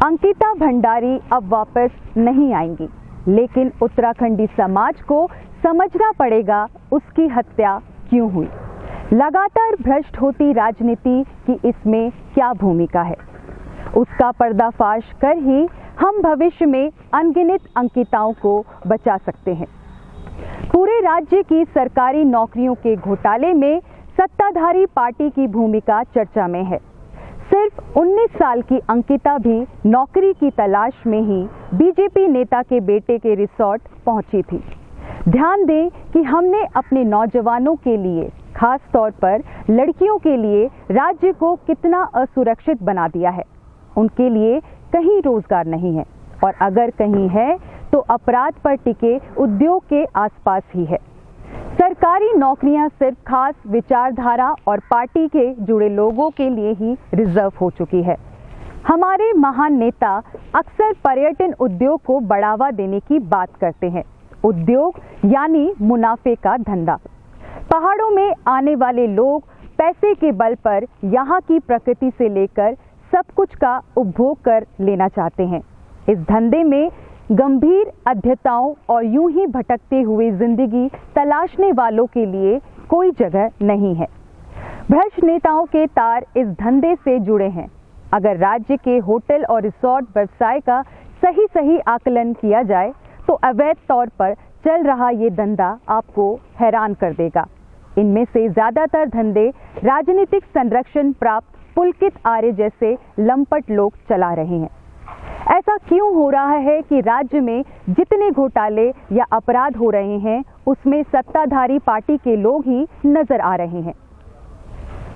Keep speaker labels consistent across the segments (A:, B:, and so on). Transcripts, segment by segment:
A: अंकिता भंडारी अब वापस नहीं आएंगी, लेकिन उत्तराखंडी समाज को समझना पड़ेगा उसकी हत्या क्यों हुई। लगातार भ्रष्ट होती राजनीति की इसमें क्या भूमिका है, उसका पर्दाफाश कर ही हम भविष्य में अनगिनत अंकिताओं को बचा सकते हैं। पूरे राज्य की सरकारी नौकरियों के घोटाले में सत्ताधारी पार्टी की भूमिका चर्चा में है। सिर्फ 19 साल की अंकिता भी नौकरी की तलाश में ही बीजेपी नेता के बेटे के रिसोर्ट पहुंची थी। ध्यान दें कि हमने अपने नौजवानों के लिए, खास तौर पर लड़कियों के लिए राज्य को कितना असुरक्षित बना दिया है। उनके लिए कहीं रोजगार नहीं है, और अगर कहीं है तो अपराध पर टिके उद्योग के आसपास ही है। सरकारी नौकरियां सिर्फ खास विचारधारा और पार्टी के जुड़े लोगों के लिए ही रिजर्व हो चुकी है। हमारे महान नेता अक्सर पर्यटन उद्योग को बढ़ावा देने की बात करते हैं। उद्योग यानी मुनाफे का धंधा। पहाड़ों में आने वाले लोग पैसे के बल पर यहाँ की प्रकृति से लेकर सब कुछ का उपभोग कर लेना चाहते हैं। इस धंधे में गंभीर अध्यताओं और यूं ही भटकते हुए जिंदगी तलाशने वालों के लिए कोई जगह नहीं है। भ्रष्ट नेताओं के तार इस धंधे से जुड़े हैं। अगर राज्य के होटल और रिसोर्ट व्यवसाय का सही आकलन किया जाए तो अवैध तौर पर चल रहा ये धंधा आपको हैरान कर देगा। इनमें से ज्यादातर धंधे राजनीतिक संरक्षण प्राप्त पुलकित आर्य जैसे लंपट लोग चला रहे हैं। ऐसा क्यों हो रहा है कि राज्य में जितने घोटाले या अपराध हो रहे हैं उसमें सत्ताधारी पार्टी के लोग ही नजर आ रहे हैं।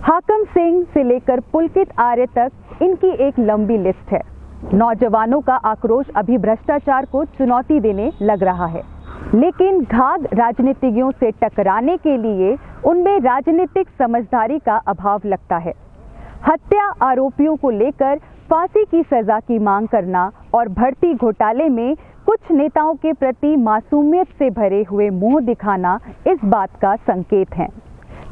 A: हाकम सिंह से लेकर पुलकित आर्य तक इनकी एक लंबी लिस्ट है। नौजवानों का आक्रोश अभी भ्रष्टाचार को चुनौती देने लग रहा है, लेकिन घाघ राजनीतिज्ञों से टकराने के लिए उनमें राजनीतिक समझदारी का अभाव लगता है। हत्या आरोपियों को लेकर फांसी की सजा की मांग करना और भर्ती घोटाले में कुछ नेताओं के प्रति मासूमियत से भरे हुए मुंह दिखाना इस बात का संकेत है।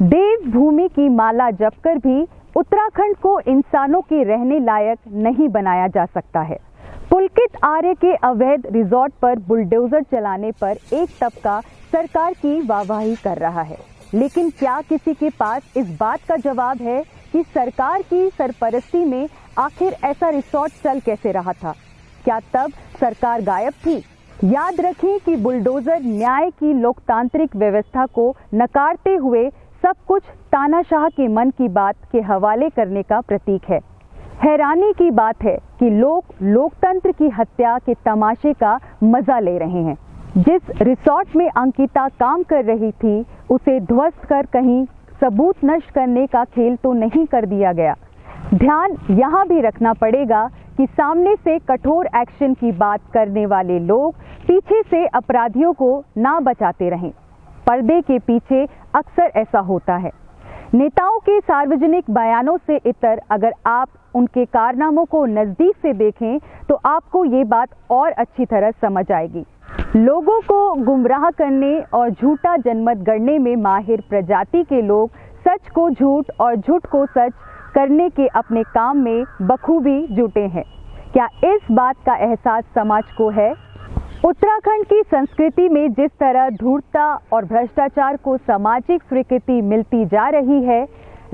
A: देवभूमि की माला जपकर भी उत्तराखंड को इंसानों के रहने लायक नहीं बनाया जा सकता है। पुलकित आर्य के अवैध रिजॉर्ट पर बुलडोजर चलाने पर एक तबका सरकार की वाहवाही कर रहा है, लेकिन क्या किसी के पास इस बात का जवाब है कि सरकार की सरपरस्ती में आखिर ऐसा रिसोर्ट चल कैसे रहा था? क्या तब सरकार गायब थी? याद रखें कि बुलडोजर न्याय की लोकतांत्रिक व्यवस्था को नकारते हुए सब कुछ तानाशाह के मन की बात के हवाले करने का प्रतीक है। हैरानी की बात है कि लोग लोकतंत्र की हत्या के तमाशे का मजा ले रहे हैं। जिस रिसोर्ट में अंकिता काम कर रही थी उसे ध्वस्त कर कहीं सबूत नष्ट करने का खेल तो नहीं कर दिया गया। ध्यान यहाँ भी रखना पड़ेगा कि सामने से कठोर एक्शन की बात करने वाले लोग पीछे से अपराधियों को ना बचाते रहें। पर्दे के पीछे अक्सर ऐसा होता है। नेताओं के सार्वजनिक बयानों से इतर अगर आप उनके कारनामों को नज़दीक से देखें तो आपको ये बात और अच्छी तरह समझ आएगी। लोगों को गुमराह करने और झूठा जनमत गढ़ने में माहिर प्रजाति के लोग सच को झूठ और झूठ को सच करने के अपने काम में बखूबी जुटे हैं। क्या इस बात का एहसास समाज को है? उत्तराखंड की संस्कृति में जिस तरह धूर्तता और भ्रष्टाचार को सामाजिक स्वीकृति मिलती जा रही है,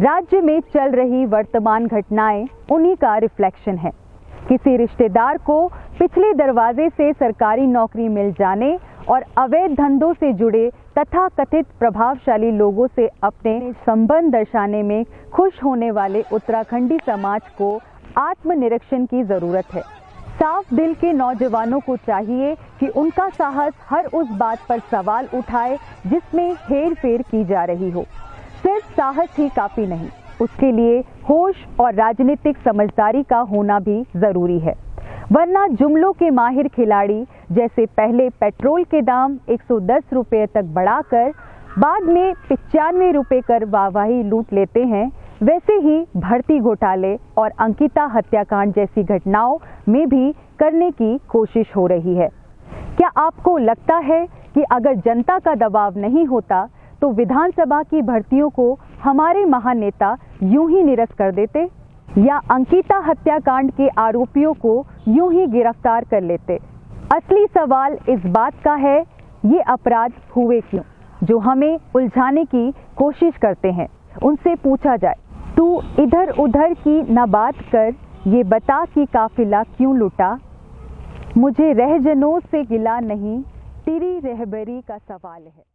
A: राज्य में चल रही वर्तमान घटनाएं उन्हीं का रिफ्लेक्शन है। किसी रिश्तेदार को पिछले दरवाजे से सरकारी नौकरी मिल जाने और अवैध धंधों से जुड़े तथा कथित प्रभावशाली लोगों से अपने संबंध दर्शाने में खुश होने वाले उत्तराखंडी समाज को आत्मनिरीक्षण की जरूरत है। साफ दिल के नौजवानों को चाहिए कि उनका साहस हर उस बात पर सवाल उठाए जिसमें हेर फेर की जा रही हो। सिर्फ साहस ही काफी नहीं, उसके लिए होश और राजनीतिक समझदारी का होना भी जरूरी है, वरना जुमलों के माहिर खिलाड़ी जैसे पहले पेट्रोल के दाम 110 रुपये तक बढ़ाकर बाद में 95 रुपये कर वाहवाही लूट लेते हैं, वैसे ही भर्ती घोटाले और अंकिता हत्याकांड जैसी घटनाओं में भी करने की कोशिश हो रही है। क्या आपको लगता है कि अगर जनता का दबाव नहीं होता तो विधानसभा की भर्तियों को हमारे महानेता यूं ही निरस्त कर देते? या अंकिता हत्याकांड के आरोपियों को यूं ही गिरफ्तार कर लेते। असली सवाल इस बात का है, ये अपराध हुए क्यों, जो हमें उलझाने की कोशिश करते हैं। उनसे पूछा जाए, तू इधर उधर की न बात कर, ये बता कि काफिला क्यों लूटा। मुझे रहजनों से गिला नहीं, तेरी रहबरी का सवाल है।